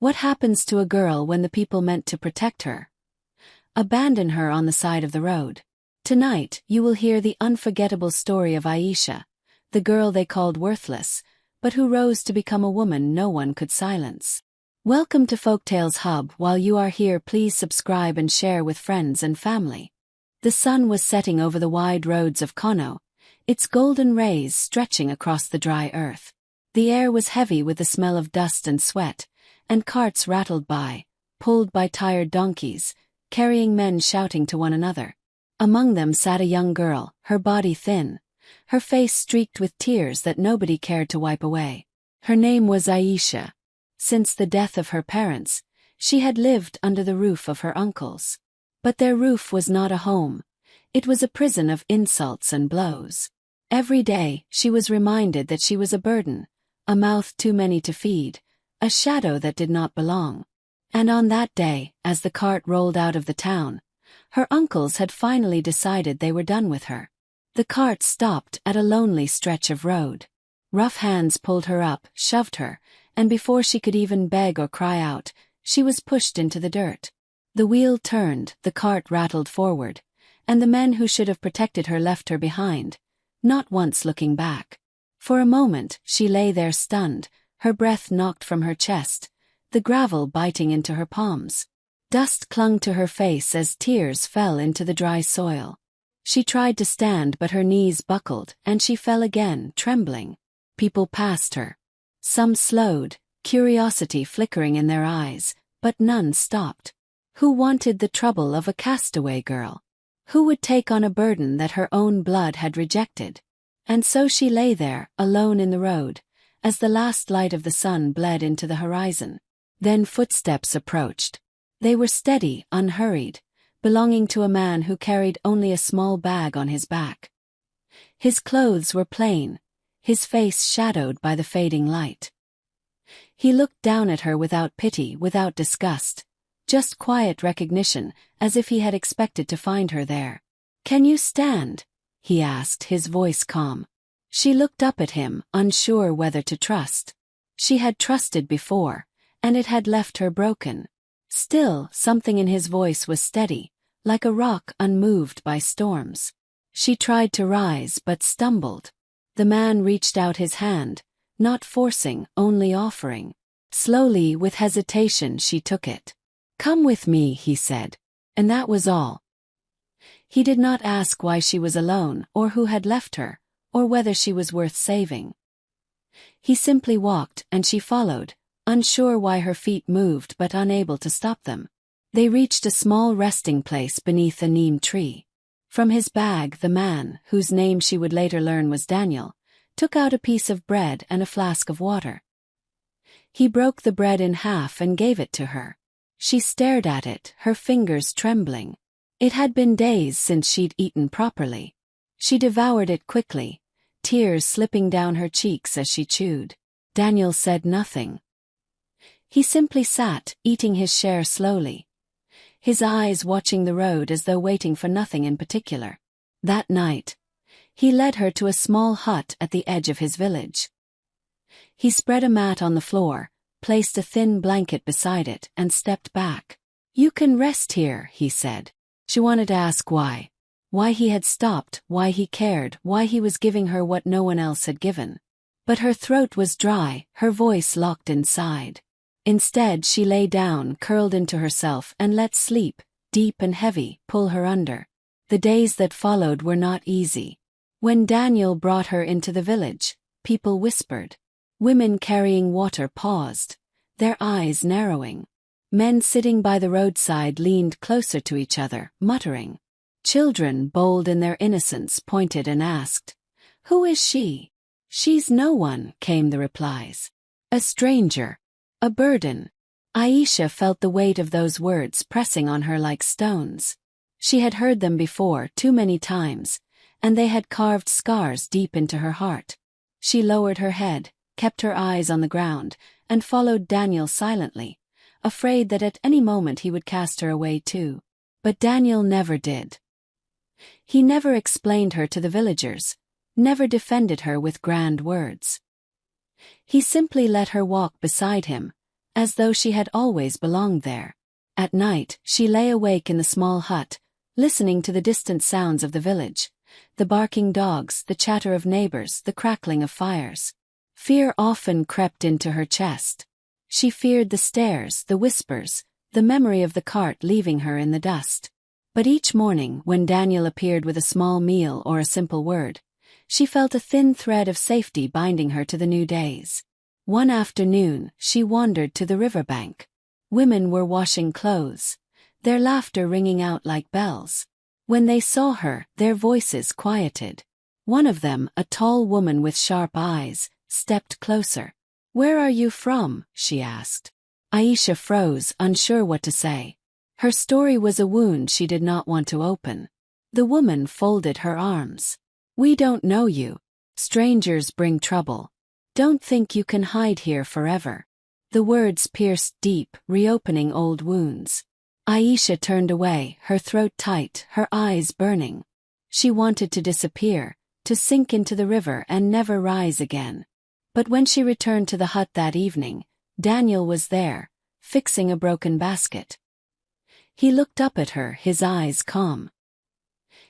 What happens to a girl when the people meant to protect her abandon her on the side of the road? Tonight, you will hear the unforgettable story of Aisha, the girl they called worthless, but who rose to become a woman no one could silence. Welcome to Folktales Hub. While you are here, please subscribe and share with friends and family. The sun was setting over the wide roads of Kono, its golden rays stretching across the dry earth. The air was heavy with the smell of dust and sweat, and carts rattled by, pulled by tired donkeys, carrying men shouting to one another. Among them sat a young girl, her body thin, her face streaked with tears that nobody cared to wipe away. Her name was Aisha. Since the death of her parents, she had lived under the roof of her uncles. But their roof was not a home. It was a prison of insults and blows. Every day, she was reminded that she was a burden, a mouth too many to feed, a shadow that did not belong. And on that day, as the cart rolled out of the town, her uncles had finally decided they were done with her. The cart stopped at a lonely stretch of road. Rough hands pulled her up, shoved her, and before she could even beg or cry out, she was pushed into the dirt. The wheel turned, the cart rattled forward, and the men who should have protected her left her behind, not once looking back. For a moment, she lay there stunned, her breath knocked from her chest, the gravel biting into her palms. Dust clung to her face as tears fell into the dry soil. She tried to stand, but her knees buckled, and she fell again, trembling. People passed her. Some slowed, curiosity flickering in their eyes, but none stopped. Who wanted the trouble of a castaway girl? Who would take on a burden that her own blood had rejected? And so she lay there, alone in the road, as the last light of the sun bled into the horizon. Then footsteps approached. They were steady, unhurried, belonging to a man who carried only a small bag on his back. His clothes were plain, his face shadowed by the fading light. He looked down at her without pity, without disgust, just quiet recognition, as if he had expected to find her there. "Can you stand?" he asked, his voice calm. She looked up at him, unsure whether to trust. She had trusted before, and it had left her broken. Still, something in his voice was steady, like a rock unmoved by storms. She tried to rise but stumbled. The man reached out his hand, not forcing, only offering. Slowly, with hesitation, she took it. "Come with me," he said. And that was all. He did not ask why she was alone, or who had left her, or whether she was worth saving. He simply walked, and she followed, unsure why her feet moved but unable to stop them. They reached a small resting place beneath a neem tree. From his bag, the man, whose name she would later learn was Daniel, took out a piece of bread and a flask of water. He broke the bread in half and gave it to her. She stared at it, her fingers trembling. It had been days since she'd eaten properly. She devoured it quickly, tears slipping down her cheeks as she chewed. Daniel said nothing. He simply sat, eating his share slowly, his eyes watching the road as though waiting for nothing in particular. That night, he led her to a small hut at the edge of his village. He spread a mat on the floor, placed a thin blanket beside it, and stepped back. "You can rest here," he said. She wanted to ask why. Why he had stopped, why he cared, why he was giving her what no one else had given. But her throat was dry, her voice locked inside. Instead, she lay down, curled into herself, and let sleep, deep and heavy, pull her under. The days that followed were not easy. When Daniel brought her into the village, people whispered. Women carrying water paused, their eyes narrowing. Men sitting by the roadside leaned closer to each other, muttering. Children, bold in their innocence, pointed and asked, "Who is she?" "She's no one," came the replies. "A stranger. A burden." Aisha felt the weight of those words pressing on her like stones. She had heard them before, too many times, and they had carved scars deep into her heart. She lowered her head, kept her eyes on the ground, and followed Daniel silently, afraid that at any moment he would cast her away too. But Daniel never did. He never explained her to the villagers, never defended her with grand words. He simply let her walk beside him, as though she had always belonged there. At night, she lay awake in the small hut, listening to the distant sounds of the village, the barking dogs, the chatter of neighbors, the crackling of fires. Fear often crept into her chest. She feared the stares, the whispers, the memory of the cart leaving her in the dust. But each morning, when Daniel appeared with a small meal or a simple word, she felt a thin thread of safety binding her to the new days. One afternoon, she wandered to the riverbank. Women were washing clothes, their laughter ringing out like bells. When they saw her, their voices quieted. One of them, a tall woman with sharp eyes, stepped closer. "Where are you from?" she asked. Aisha froze, unsure what to say. Her story was a wound she did not want to open. The woman folded her arms. "We don't know you. Strangers bring trouble. Don't think you can hide here forever." The words pierced deep, reopening old wounds. Aisha turned away, her throat tight, her eyes burning. She wanted to disappear, to sink into the river and never rise again. But when she returned to the hut that evening, Daniel was there, fixing a broken basket. He looked up at her, his eyes calm.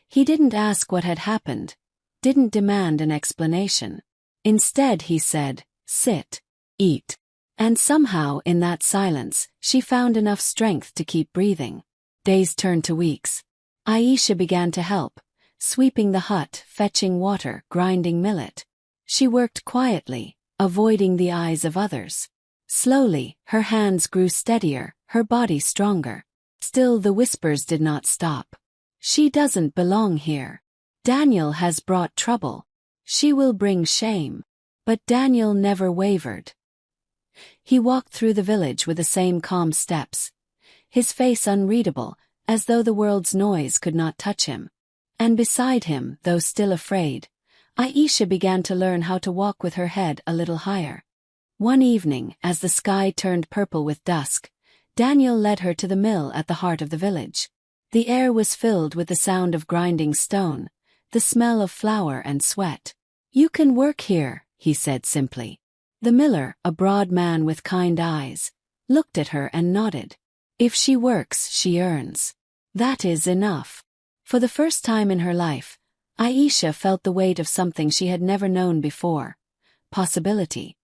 He didn't ask what had happened, didn't demand an explanation. Instead he said, "Sit, eat." And somehow, in that silence, she found enough strength to keep breathing. Days turned to weeks. Aisha began to help, sweeping the hut, fetching water, grinding millet. She worked quietly, avoiding the eyes of others. Slowly, her hands grew steadier, her body stronger. Still the whispers did not stop. "She doesn't belong here. Daniel has brought trouble. She will bring shame." But Daniel never wavered. He walked through the village with the same calm steps, his face unreadable, as though the world's noise could not touch him. And beside him, though still afraid, Aisha began to learn how to walk with her head a little higher. One evening, as the sky turned purple with dusk, Daniel led her to the mill at the heart of the village. The air was filled with the sound of grinding stone, the smell of flour and sweat. "You can work here," he said simply. The miller, a broad man with kind eyes, looked at her and nodded. "If she works, she earns. That is enough." For the first time in her life, Aisha felt the weight of something she had never known before: possibility.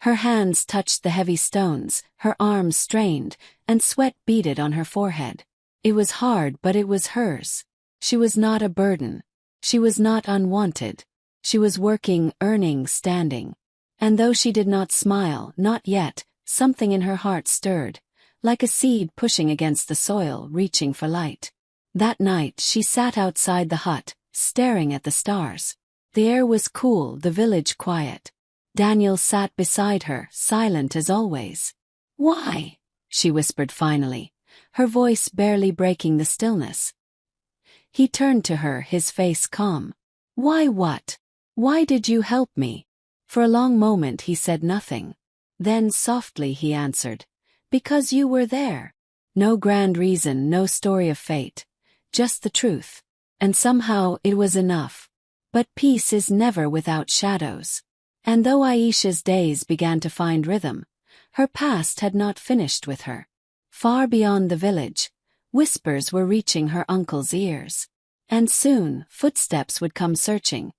Her hands touched the heavy stones, her arms strained, and sweat beaded on her forehead. It was hard, but it was hers. She was not a burden. She was not unwanted. She was working, earning, standing. And though she did not smile, not yet, something in her heart stirred, like a seed pushing against the soil, reaching for light. That night she sat outside the hut, staring at the stars. The air was cool, the village quiet. Daniel sat beside her, silent as always. "Why?" she whispered finally, her voice barely breaking the stillness. He turned to her, his face calm. "Why what? Why did you help me?" For a long moment he said nothing. Then softly he answered, "Because you were there." No grand reason, no story of fate. Just the truth. And somehow it was enough. But peace is never without shadows. And though Aisha's days began to find rhythm, her past had not finished with her. Far beyond the village, whispers were reaching her uncle's ears. And soon, footsteps would come searching,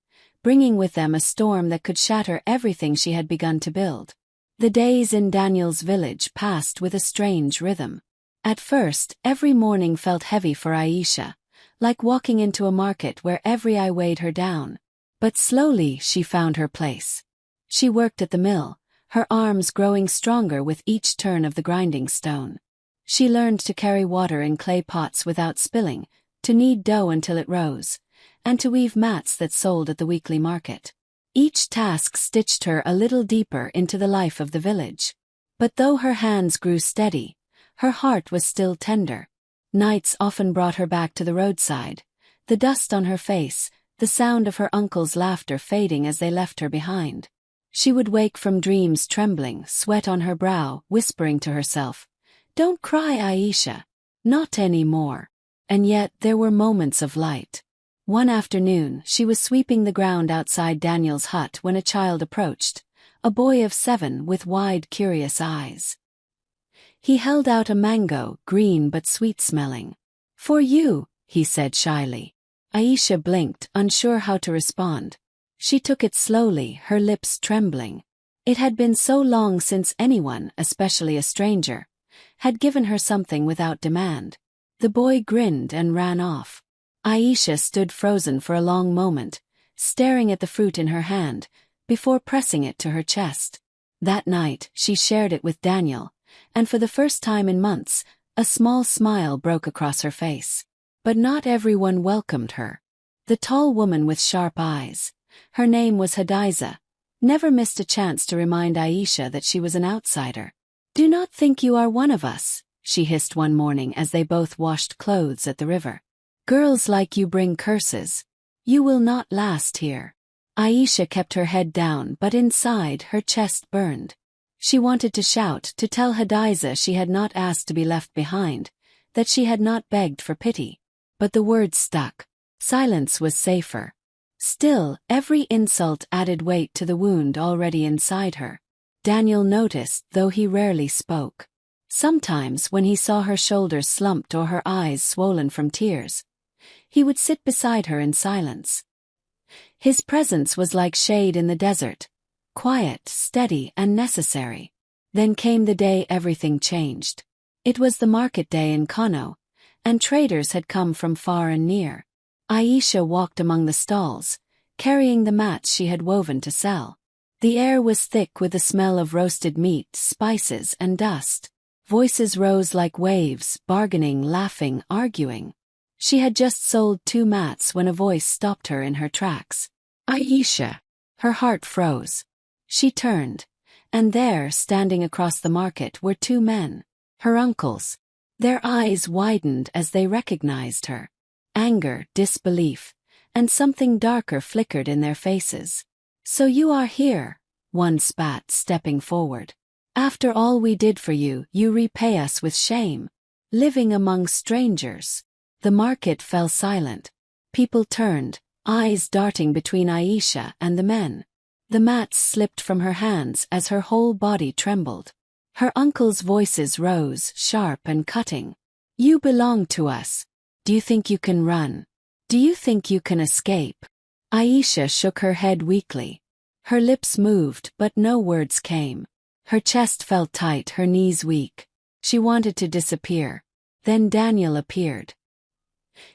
bringing with them a storm that could shatter everything she had begun to build. The days in Daniel's village passed with a strange rhythm. At first, every morning felt heavy for Aisha, like walking into a market where every eye weighed her down. But slowly she found her place. She worked at the mill, her arms growing stronger with each turn of the grinding stone. She learned to carry water in clay pots without spilling, to knead dough until it rose, and to weave mats that sold at the weekly market. Each task stitched her a little deeper into the life of the village. But though her hands grew steady, her heart was still tender. Nights often brought her back to the roadside, the dust on her face, the sound of her uncle's laughter fading as they left her behind. She would wake from dreams trembling, sweat on her brow, whispering to herself, "Don't cry, Aisha. Not anymore." And yet there were moments of light. One afternoon, she was sweeping the ground outside Daniel's hut when a child approached, a boy of 7 with wide, curious eyes. He held out a mango, green but sweet-smelling. "For you," he said shyly. Aisha blinked, unsure how to respond. She took it slowly, her lips trembling. It had been so long since anyone, especially a stranger, had given her something without demand. The boy grinned and ran off. Aisha stood frozen for a long moment, staring at the fruit in her hand, before pressing it to her chest. That night, she shared it with Daniel, and for the first time in months, a small smile broke across her face. But not everyone welcomed her. The tall woman with sharp eyes, her name was Hadiza, never missed a chance to remind Aisha that she was an outsider. "Do not think you are one of us," she hissed one morning as they both washed clothes at the river. "Girls like you bring curses. You will not last here." Aisha kept her head down, but inside her chest burned. She wanted to shout, to tell Hadiza she had not asked to be left behind, that she had not begged for pity. But the words stuck. Silence was safer. Still, every insult added weight to the wound already inside her. Daniel noticed, though he rarely spoke. Sometimes, when he saw her shoulders slumped or her eyes swollen from tears, he would sit beside her in silence. His presence was like shade in the desert, quiet, steady, and necessary. Then came the day everything changed. It was the market day in Kano, and traders had come from far and near. Aisha walked among the stalls, carrying the mats she had woven to sell. The air was thick with the smell of roasted meat, spices, and dust. Voices rose like waves, bargaining, laughing, arguing. She had just sold 2 mats when a voice stopped her in her tracks. "Aisha!" Her heart froze. She turned, and there, standing across the market, were 2 men, her uncles. Their eyes widened as they recognized her. Anger, disbelief, and something darker flickered in their faces. "So you are here," one spat, stepping forward. "After all we did for you, you repay us with shame. Living among strangers." The market fell silent. People turned, eyes darting between Aisha and the men. The mats slipped from her hands as her whole body trembled. Her uncles' voices rose, sharp and cutting. "You belong to us. Do you think you can run? Do you think you can escape?" Aisha shook her head weakly. Her lips moved, but no words came. Her chest felt tight, her knees weak. She wanted to disappear. Then Daniel appeared.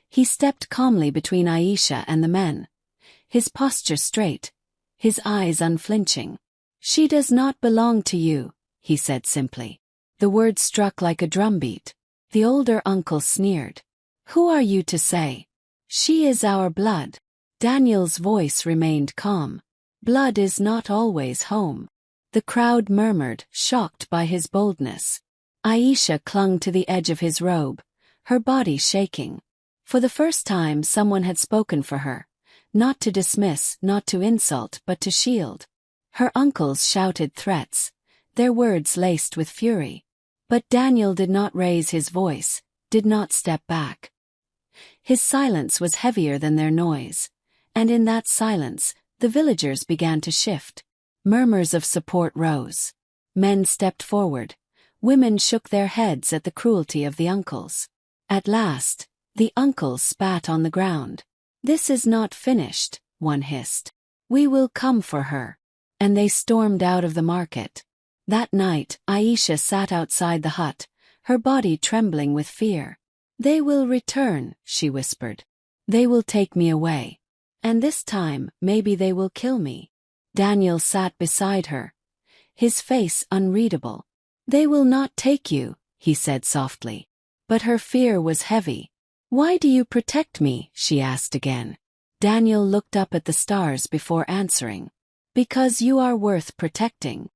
He stepped calmly between Aisha and the men, his posture straight, his eyes unflinching. "She does not belong to you," he said simply. The words struck like a drumbeat. The older uncle sneered. "Who are you to say? She is our blood." Daniel's voice remained calm. "Blood is not always home." The crowd murmured, shocked by his boldness. Aisha clung to the edge of his robe, her body shaking. For the first time someone had spoken for her, not to dismiss, not to insult, but to shield. Her uncles shouted threats, their words laced with fury. But Daniel did not raise his voice, did not step back. His silence was heavier than their noise, and in that silence, the villagers began to shift. Murmurs of support rose. Men stepped forward. Women shook their heads at the cruelty of the uncles. At last, the uncles spat on the ground. "This is not finished," one hissed. "We will come for her." And they stormed out of the market. That night, Aisha sat outside the hut, her body trembling with fear. "They will return," she whispered. "They will take me away. And this time, maybe they will kill me." Daniel sat beside her, his face unreadable. "They will not take you," he said softly. But her fear was heavy. "Why do you protect me?" she asked again. Daniel looked up at the stars before answering. "Because you are worth protecting."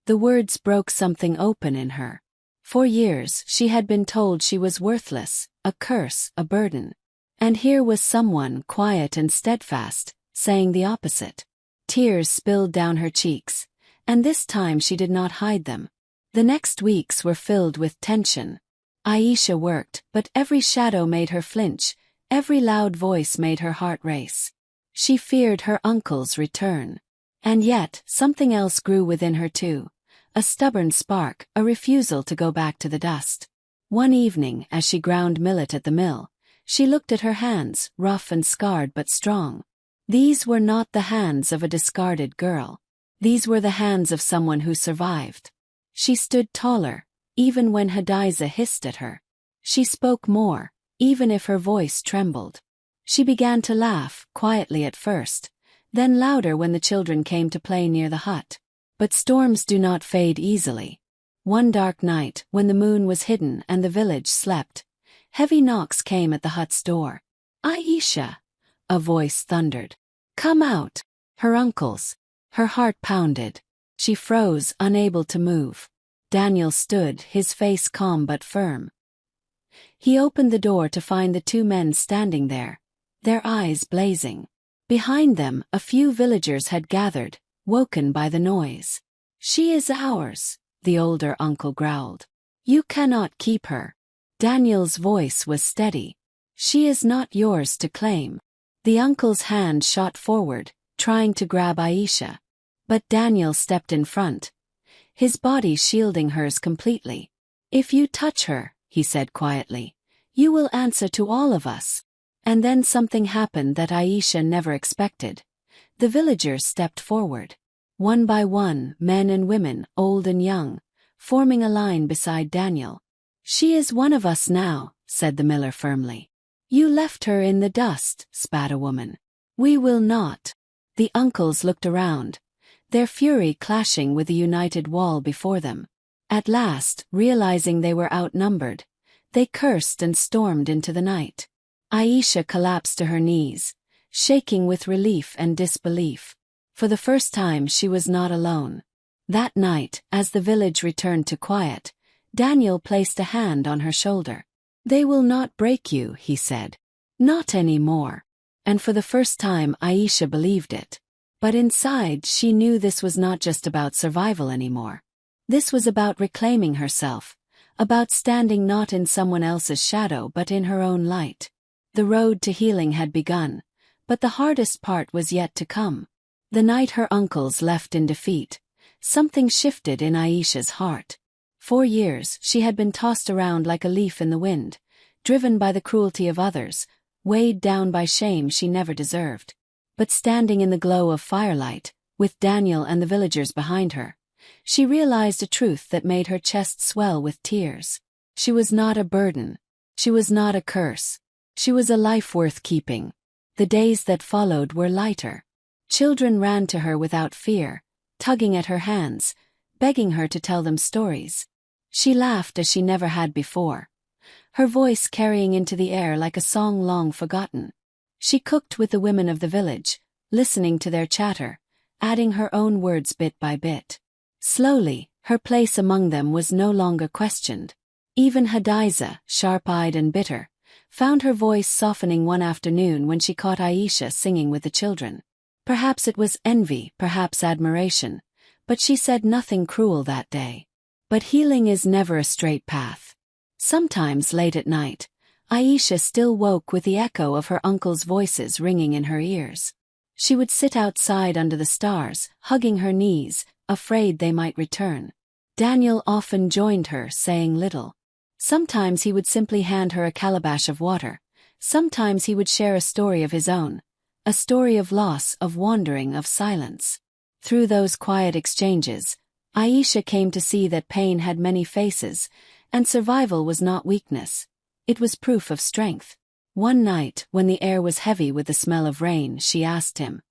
The words broke something open in her. For years, she had been told she was worthless, a curse, a burden. And here was someone, quiet and steadfast, saying the opposite. Tears spilled down her cheeks, and this time she did not hide them. The next weeks were filled with tension. Aisha worked, but every shadow made her flinch, every loud voice made her heart race. She feared her uncle's return. And yet, something else grew within her too, a stubborn spark, a refusal to go back to the dust. One evening, as she ground millet at the mill, she looked at her hands, rough and scarred but strong. These were not the hands of a discarded girl. These were the hands of someone who survived. She stood taller, even when Hadiza hissed at her. She spoke more, even if her voice trembled. She began to laugh, quietly at first, then louder when the children came to play near the hut. But storms do not fade easily. One dark night, when the moon was hidden and the village slept, heavy knocks came at the hut's door. "Aisha!" a voice thundered. "Come out!" Her uncles. Her heart pounded. She froze, unable to move. Daniel stood, his face calm but firm. He opened the door to find the two men standing there, their eyes blazing. Behind them, a few villagers had gathered, woken by the noise. "She is ours," the older uncle growled. "You cannot keep her." Daniel's voice was steady. "She is not yours to claim." The uncle's hand shot forward, trying to grab Aisha. But Daniel stepped in front, his body shielding hers completely. "If you touch her," he said quietly, "you will answer to all of us." And then something happened that Aisha never expected. The villagers stepped forward. One by one, men and women, old and young, forming a line beside Daniel. "She is one of us now," said the miller firmly. "You left her in the dust," spat a woman. "We will not." The uncles looked around, their fury clashing with the united wall before them. At last, realizing they were outnumbered, they cursed and stormed into the night. Aisha collapsed to her knees, shaking with relief and disbelief. For the first time she was not alone. That night, as the village returned to quiet, Daniel placed a hand on her shoulder. "They will not break you," he said. "Not anymore." And for the first time Aisha believed it. But inside she knew this was not just about survival anymore. This was about reclaiming herself, about standing not in someone else's shadow but in her own light. The road to healing had begun, but the hardest part was yet to come. The night her uncles left in defeat, something shifted in Aisha's heart. For years she had been tossed around like a leaf in the wind, driven by the cruelty of others, weighed down by shame she never deserved. But standing in the glow of firelight, with Daniel and the villagers behind her, she realized a truth that made her chest swell with tears. She was not a burden. She was not a curse. She was a life worth keeping. The days that followed were lighter. Children ran to her without fear, tugging at her hands, begging her to tell them stories. She laughed as she never had before, her voice carrying into the air like a song long forgotten. She cooked with the women of the village, listening to their chatter, adding her own words bit by bit. Slowly, her place among them was no longer questioned. Even Hadiza, sharp-eyed and bitter, found her voice softening one afternoon when she caught Aisha singing with the children. Perhaps it was envy, perhaps admiration, but she said nothing cruel that day. But healing is never a straight path. Sometimes late at night, Aisha still woke with the echo of her uncle's voices ringing in her ears. She would sit outside under the stars, hugging her knees, afraid they might return. Daniel often joined her, saying little. Sometimes he would simply hand her a calabash of water. Sometimes he would share a story of his own, a story of loss, of wandering, of silence. Through those quiet exchanges, Aisha came to see that pain had many faces, and survival was not weakness. It was proof of strength. One night, when the air was heavy with the smell of rain, she asked him,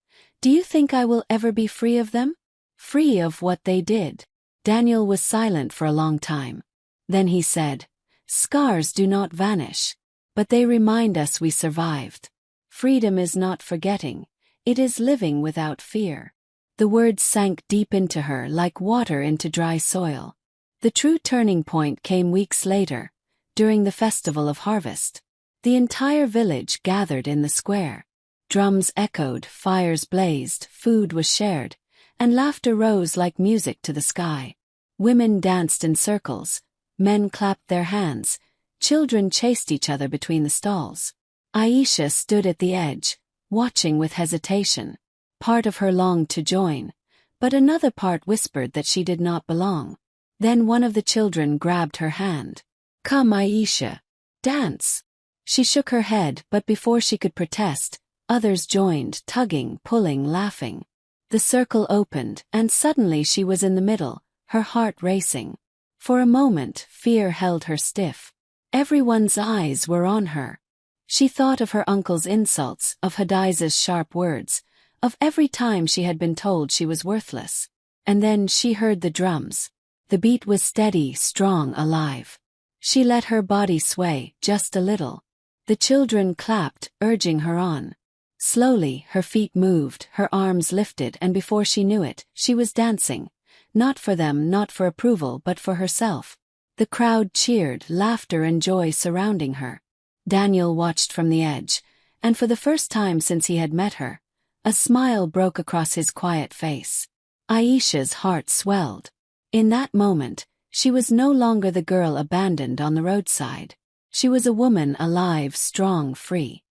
"Do you think I will ever be free of them? Free of what they did?" Daniel was silent for a long time. Then he said, "Scars do not vanish, but they remind us we survived. Freedom is not forgetting, it is living without fear." The words sank deep into her like water into dry soil. The true turning point came weeks later, during the festival of harvest. The entire village gathered in the square. Drums echoed, fires blazed, food was shared, and laughter rose like music to the sky. Women danced in circles, men clapped their hands, children chased each other between the stalls. Aisha stood at the edge, watching with hesitation. Part of her longed to join, but another part whispered that she did not belong. Then one of the children grabbed her hand. "Come, Aisha. Dance." She shook her head, but before she could protest, others joined, tugging, pulling, laughing. The circle opened, and suddenly she was in the middle, her heart racing. For a moment, fear held her stiff. Everyone's eyes were on her. She thought of her uncle's insults, of Hadiza's sharp words, of every time she had been told she was worthless. And then she heard the drums. The beat was steady, strong, alive. She let her body sway, just a little. The children clapped, urging her on. Slowly, her feet moved, her arms lifted, and before she knew it, she was dancing. Not for them, not for approval, but for herself. The crowd cheered, laughter and joy surrounding her. Daniel watched from the edge, and for the first time since he had met her, a smile broke across his quiet face. Aisha's heart swelled. In that moment, she was no longer the girl abandoned on the roadside. She was a woman alive, strong, free.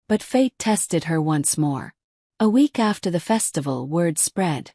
But fate tested her once more. A week after the festival, word spread.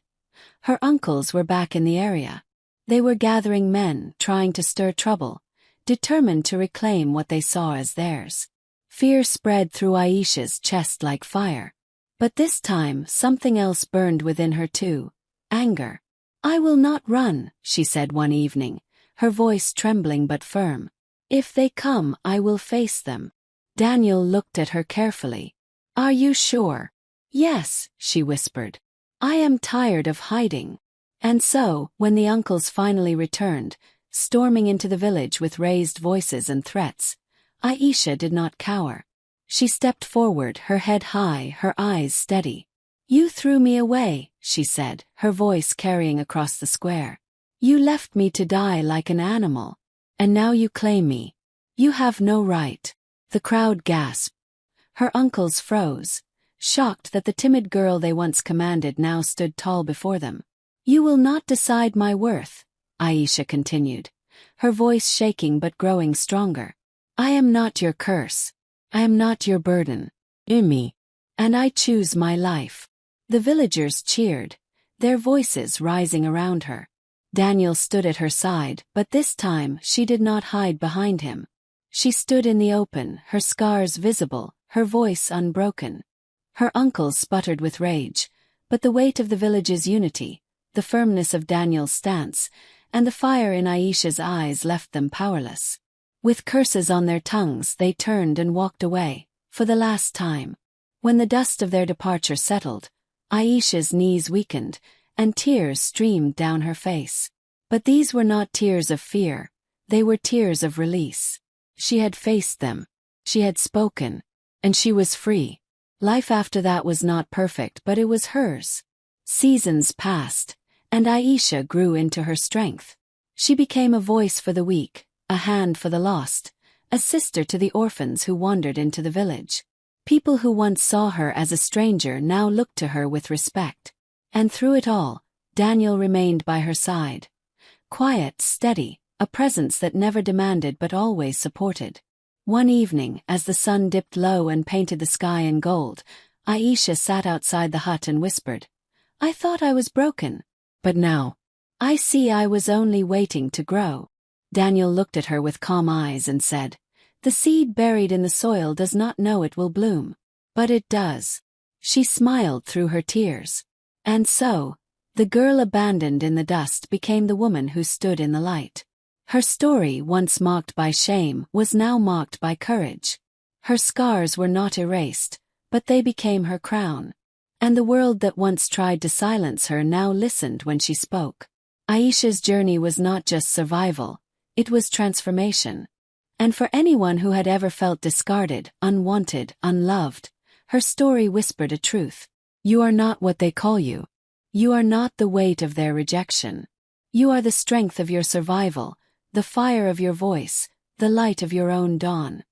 Her uncles were back in the area. They were gathering men, trying to stir trouble, determined to reclaim what they saw as theirs. Fear spread through Aisha's chest like fire. But this time, something else burned within her too. Anger. "I will not run," she said one evening, her voice trembling but firm. "If they come, I will face them." Daniel looked at her carefully. "Are you sure?" "Yes," she whispered. "I am tired of hiding." And so, when the uncles finally returned, storming into the village with raised voices and threats, Aisha did not cower. She stepped forward, her head high, her eyes steady. "You threw me away," she said, her voice carrying across the square. "You left me to die like an animal. And now you claim me. You have no right." The crowd gasped. Her uncles froze, shocked that the timid girl they once commanded now stood tall before them. "You will not decide my worth," Aisha continued, her voice shaking but growing stronger. "I am not your curse. I am not your burden. Imi. And I choose my life." The villagers cheered, their voices rising around her. Daniel stood at her side, but this time she did not hide behind him. She stood in the open, her scars visible, her voice unbroken. Her uncles sputtered with rage, but the weight of the village's unity, the firmness of Daniel's stance, and the fire in Aisha's eyes left them powerless. With curses on their tongues, they turned and walked away, for the last time. When the dust of their departure settled, Aisha's knees weakened, and tears streamed down her face. But these were not tears of fear, they were tears of release. She had faced them. She had spoken. And she was free. Life after that was not perfect, but it was hers. Seasons passed, and Aisha grew into her strength. She became a voice for the weak, a hand for the lost, a sister to the orphans who wandered into the village. People who once saw her as a stranger now looked to her with respect. And through it all, Daniel remained by her side. Quiet, steady, a presence that never demanded but always supported. One evening, as the sun dipped low and painted the sky in gold, Aisha sat outside the hut and whispered, "I thought I was broken. But now, I see I was only waiting to grow." Daniel looked at her with calm eyes and said, "The seed buried in the soil does not know it will bloom. But it does." She smiled through her tears. And so, the girl abandoned in the dust became the woman who stood in the light. Her story, once marked by shame, was now marked by courage. Her scars were not erased, but they became her crown. And the world that once tried to silence her now listened when she spoke. Aisha's journey was not just survival, it was transformation. And for anyone who had ever felt discarded, unwanted, unloved, her story whispered a truth. You are not what they call you. You are not the weight of their rejection. You are the strength of your survival, the fire of your voice, the light of your own dawn.